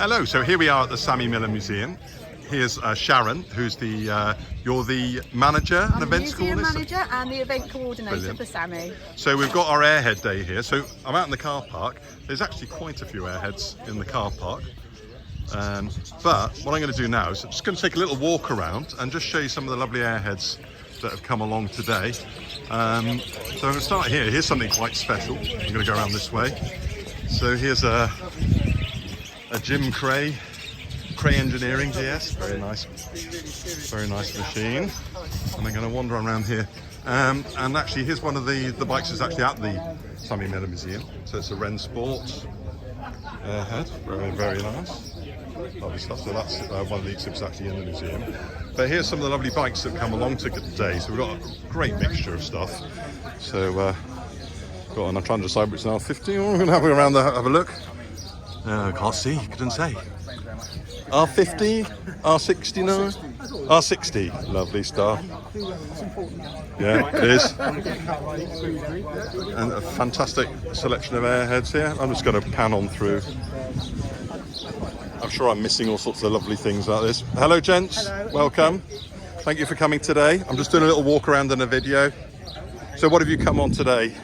Hello, so here we are at the Sammy Miller Museum. Here's Sharon, who's you're the manager and events coordinator. coordinator? Manager and the event coordinator. Brilliant. For Sammy. So we've got our Airhead day here. So I'm out in the car park. There's actually quite a few Airheads in the car park. But what I'm going to do now is I'm just going to take a little walk around and just show you some of the lovely Airheads that have come along today. So I'm going to start here. Here's something quite special. I'm going to go around this way. So here's a Jim Cray Engineering DS. Very nice machine. And I'm going to wander around here. And actually, here's one of the bikes that's actually at the Sammy Miller Museum. So it's a Ren Sport Airhead. Very, very nice. Lovely stuff. So that's one of the exhibits actually in the museum. But here's some of the lovely bikes that come along today. So we've got a great mixture of stuff. So I'm trying to decide which is R50. We're going to have a around there, have a look. Can't see, couldn't say. R50, R69, R60. Lovely stuff. Yeah, it is. And a fantastic selection of Airheads here. I'm just going to pan on through. I'm sure I'm missing all sorts of lovely things like this. Hello, gents. Hello. Welcome. Thank you for coming today. I'm just doing a little walk around in a video. So what have you come on today?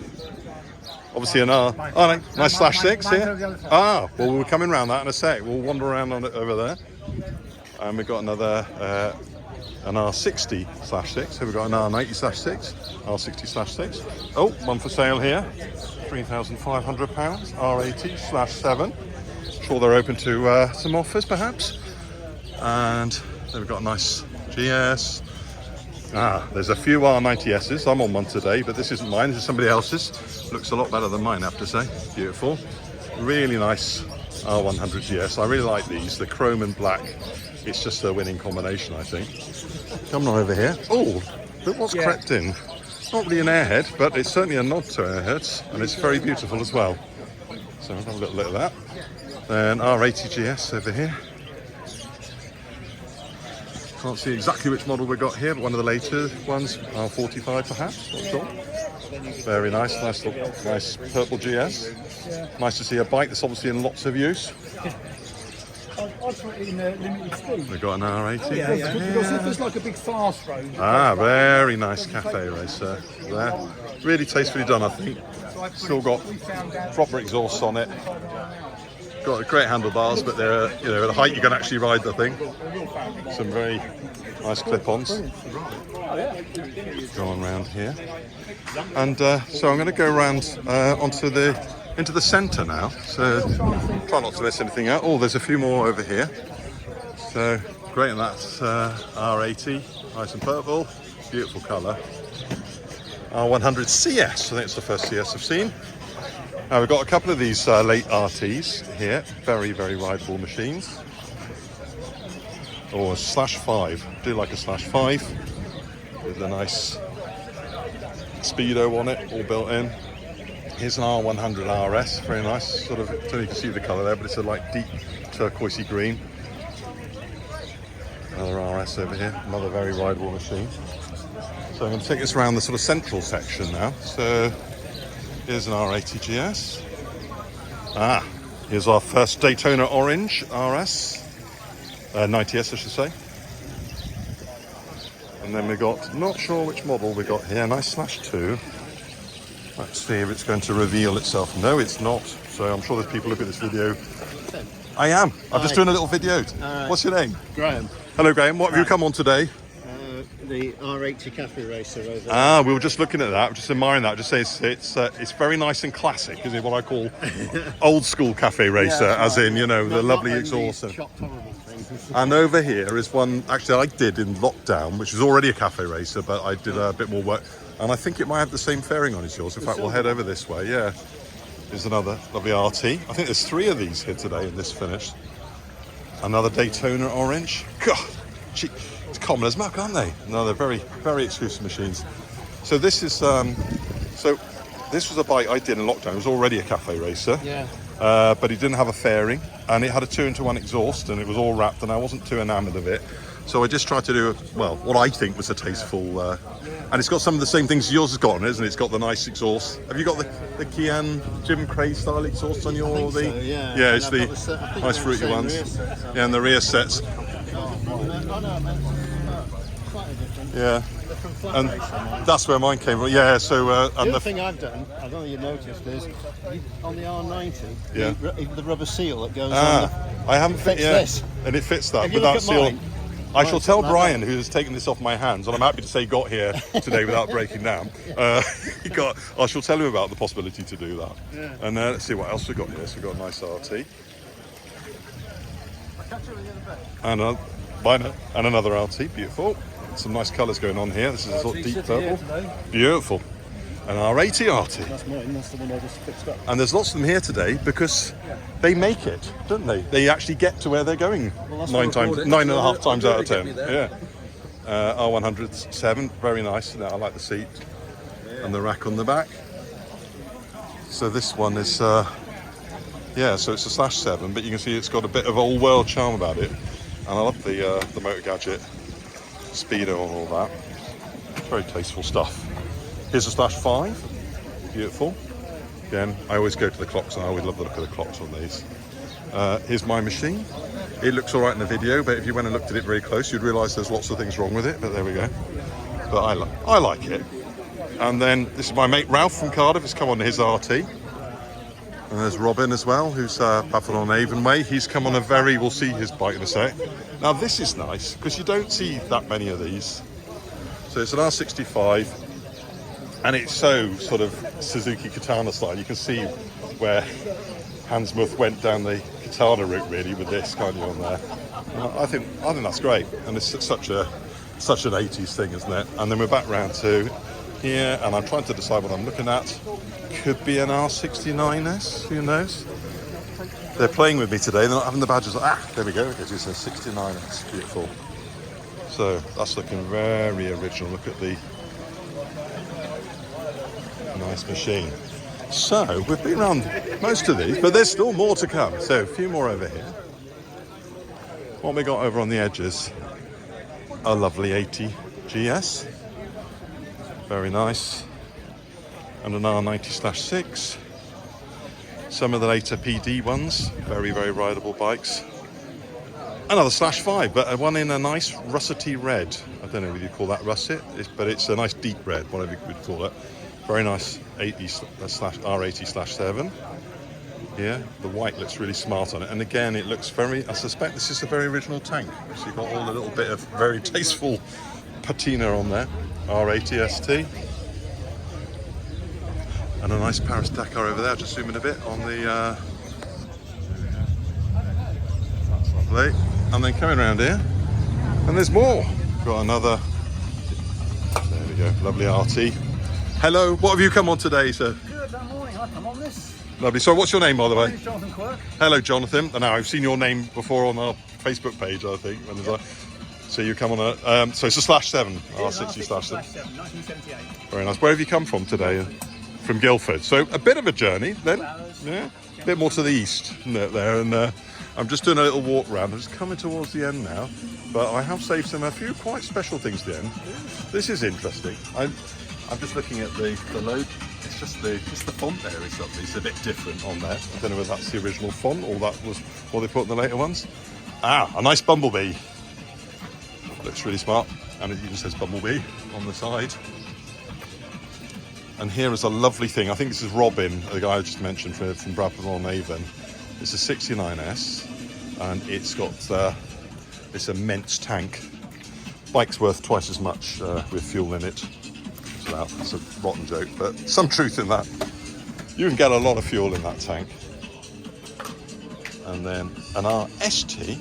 Obviously an R. Oh, no, nice /6 here. Ah, well, we're coming around that in a sec. We'll wander around on it over there. And we've got another an R60/6. So we've got an R90/6, R60/6. Oh, one for sale here. £3,500. R80/7. Sure they're open to some offers perhaps. And then we've got a nice GS. There's a few R90Ss. I'm on one today, but this isn't mine, this is somebody else's. Looks a lot better than mine, I have to say. Beautiful. Really nice R100 GS. I really like these, the chrome and black. It's just a winning combination, I think. Coming on over here. Oh, look what's crept in. It's not really an Airhead, but it's certainly a nod to Airheads, and it's very beautiful as well. So we'll have a little look at that. Then R80 GS over here. Can't see exactly which model we've got here, but one of the later ones, R45 perhaps, not sure. Very nice purple GS. Nice to see a bike that's obviously in lots of use. We've got an R80. Because if there's like a big fast road. Very nice cafe racer there. Really tastefully done, I think. Still got proper exhaust on it. Got great handlebars, but they're at a height you can actually ride the thing. Some very nice clip-ons. Go on around here, and so I'm going to go around into the centre now. So try not to miss anything out. Oh, there's a few more over here. So great, and that's R80, nice and purple, beautiful colour. R100 CS. I think it's the first CS I've seen. Now we've got a couple of these late RTs here, very, very rideable machines. Or a /5, do like a /5 with a nice speedo on it, all built in. Here's an R100 RS, very nice, sort of, I don't know if you can see the colour there, but it's a like deep turquoisey green. Another RS over here, another very rideable machine. So I'm going to take this around the sort of central section now. So here's an R80 GS. Here's our first Daytona Orange RS. 90S, I should say. And then we got, not sure which model we got here, nice /2. Let's see if it's going to reveal itself. No, it's not. So I'm sure there's people looking at this video. I am. I'm just doing a little video. What's your name? Graham. Hello, Graham. What have you come on today? The R80 Cafe Racer over there. We were just looking at that, just admiring that. Just say it's very nice and classic, isn't it? What I call old school cafe racer, as in, the lovely exhaust. And over here is one, actually I did in lockdown, which is already a cafe racer, but I did a bit more work. And I think it might have the same fairing on as yours. In fact, we'll head over this way, yeah. Here's another lovely RT. I think there's 3 of these here today in this finish. Another Daytona Orange. God, it's common as muck, aren't they? No, they're very, very exclusive machines. So this is, this was a bike I did in lockdown. It was already a cafe racer. Yeah. But it didn't have a fairing, and it had a 2-into-1 exhaust, and it was all wrapped, and I wasn't too enamoured of it. So I just tried to do, well, what I think was a tasteful, and it's got some of the same things yours has got on, isn't it? It's got the nice exhaust. Have you got the Kian Jim Cray style exhaust on your? I think so, yeah. Yeah, it's And I've got the I think nice they're fruity the same ones. rear sets, aren't Yeah, and the rear sets. they? Oh, no, slightly different. Yeah, They're from Flat and Racer, mine. that's where mine came from. Yeah, so The and other thing I've done, I don't know if you noticed, is on the R90, Yeah. the rubber seal that goes on I haven't fits yeah, this. and it fits that. If you But look that's at seal. mine, I shall mine's tell like Brian, that. who has taken this off my hands, and I'm happy to say got here today without breaking down. I shall tell him about the possibility to do that. Yeah. And let's see what else we've got here. So we've got a nice RT. And and another RT, beautiful. Some nice colours going on here. This is a sort of deep purple. Beautiful. An R80 RT. That's mine, that's the one I just fixed up. And there's lots of them here today because they make it, don't they? They actually get to where they're going that's nine what I times, called it. 9.5 times out of Get 10. me there. Yeah. R107, very nice. Now I like the seat and the rack on the back. So this one is, yeah. So it's a /7, but you can see it's got a bit of old world charm about it. And I love the Motor Gadget speedo and all that. Very tasteful stuff. Here's a /5, beautiful. Again, I always go to the clocks and I always love the look of the clocks on these. Here's my machine. It looks all right in the video, but if you went and looked at it very close, you'd realise there's lots of things wrong with it, but there we go. But I like it. And then this is my mate Ralph from Cardiff, has come on his RT. And there's Robin as well, who's back on Avonway. He's come on a we'll see his bike in a sec. Now this is nice, because you don't see that many of these. So it's an R65, and it's so sort of Suzuki Katana style. You can see where Hansmuth went down the Katana route really with this kind of on there. And I think that's great, and it's such an 80s thing, isn't it? And then we're back round to here, and I'm trying to decide what I'm looking at. Could be an R69S, who knows? They're playing with me today, they're not having the badges. There we go, it is a 69S, beautiful. So that's looking very original. Look at the nice machine. So we've been around most of these, but there's still more to come. So a few more over here. What we got over on the edges, a lovely 80 GS. Very nice. And an R90/6. Some of the later PD ones, very, very rideable bikes. Another /5, but one in a nice russety red. I don't know whether you call that russet, but it's a nice deep red, whatever you would call it. Very nice R80/7. Yeah, the white looks really smart on it. And again, it looks I suspect this is a very original tank. So you've got all the little bit of very tasteful patina on there. R80 ST. And a nice Paris Dakar over there, just zooming a bit on the... that's lovely. And then coming around here, and there's more. Got another... There we go, lovely RT. Hello, what have you come on today, sir? Good, that morning I come on this. Lovely. So what's your name, by the way? My name's Jonathan Quirk. Hello, Jonathan. And now I've seen your name before on our Facebook page, I think. When there's so you come on a... so it's a /7, R60/7. 1978. Very nice. Where have you come from today? From Guildford. So a bit of a journey then. Yeah. A bit more to the east there. And I'm just doing a little walk around. I'm just coming towards the end now. But I have saved a few quite special things at the end. This is interesting. I'm just looking at the load. It's just the font there is lovely. It's a bit different on there. I don't know whether that's the original font or that was what they put in the later ones. A nice bumblebee. Looks really smart. And it even says bumblebee on the side. And here is a lovely thing. I think this is Robin, the guy I just mentioned from Bradford-on-Avon. It's a 69S, and it's got this immense tank. Bike's worth twice as much with fuel in it. So that's a rotten joke, but some truth in that. You can get a lot of fuel in that tank. And then an RST.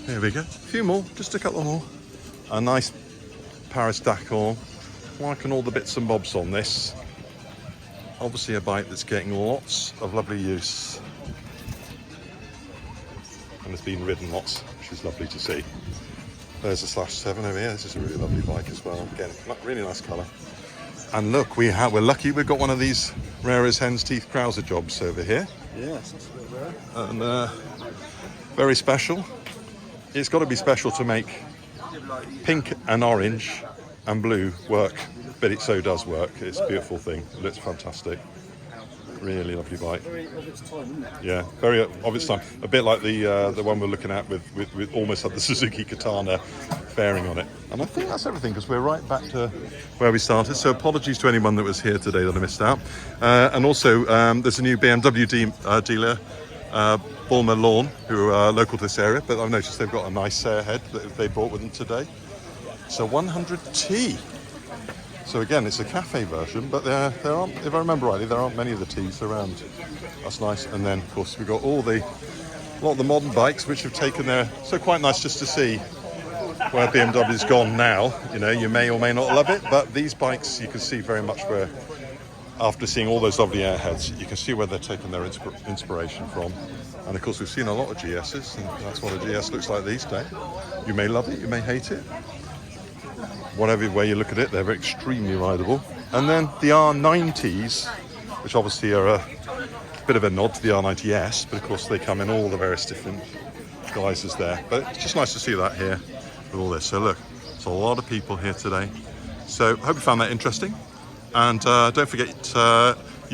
There we go. A few more, just a couple more. A nice Paris Dakar. Liking all the bits and bobs on this. Obviously a bike that's getting lots of lovely use. And it's been ridden lots, which is lovely to see. There's a /7 over here. This is a really lovely bike as well. Again, really nice colour. And look, we're lucky we've got one of these rare as hen's teeth Krauser jobs over here. Yes, that's a bit rare. And very special. It's got to be special to make pink and orange and blue work, but it so does work. It's a beautiful thing. It looks fantastic. Really lovely bike. Very of its time, isn't it? Yeah, very of its time. A bit like the one we're looking at with almost had the Suzuki Katana bearing on it. And I think that's everything because we're right back to where we started. So apologies to anyone that was here today that I missed out. And also there's a new BMW dealer, Bulmer Lawn, who are local to this area. But I've noticed they've got a nice Airhead that they brought with them today. It's a 100T. So again, it's a cafe version, but there aren't, if I remember rightly, there aren't many of the T's around. That's nice. And then, of course, we've got a lot of the modern bikes which have taken their. So quite nice just to see where BMW's gone now. You know, you may or may not love it, but these bikes you can see very much where, after seeing all those lovely Airheads, you can see where they're taking their inspiration from. And of course, we've seen a lot of GSs, and that's what a GS looks like these days. You may love it, you may hate it. Whatever way you look at it, they're extremely rideable. And then the R90s, which obviously are a bit of a nod to the R90S, but of course they come in all the various different guises there. But it's just nice to see that here with all this. So look, there's a lot of people here today. So I hope you found that interesting. And don't forget,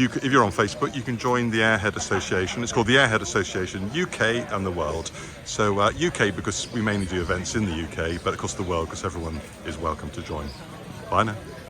if you're on Facebook, you can join the Airhead Association. It's called the Airhead Association UK and the world. So UK because we mainly do events in the UK, but of course the world because everyone is welcome to join. Bye now.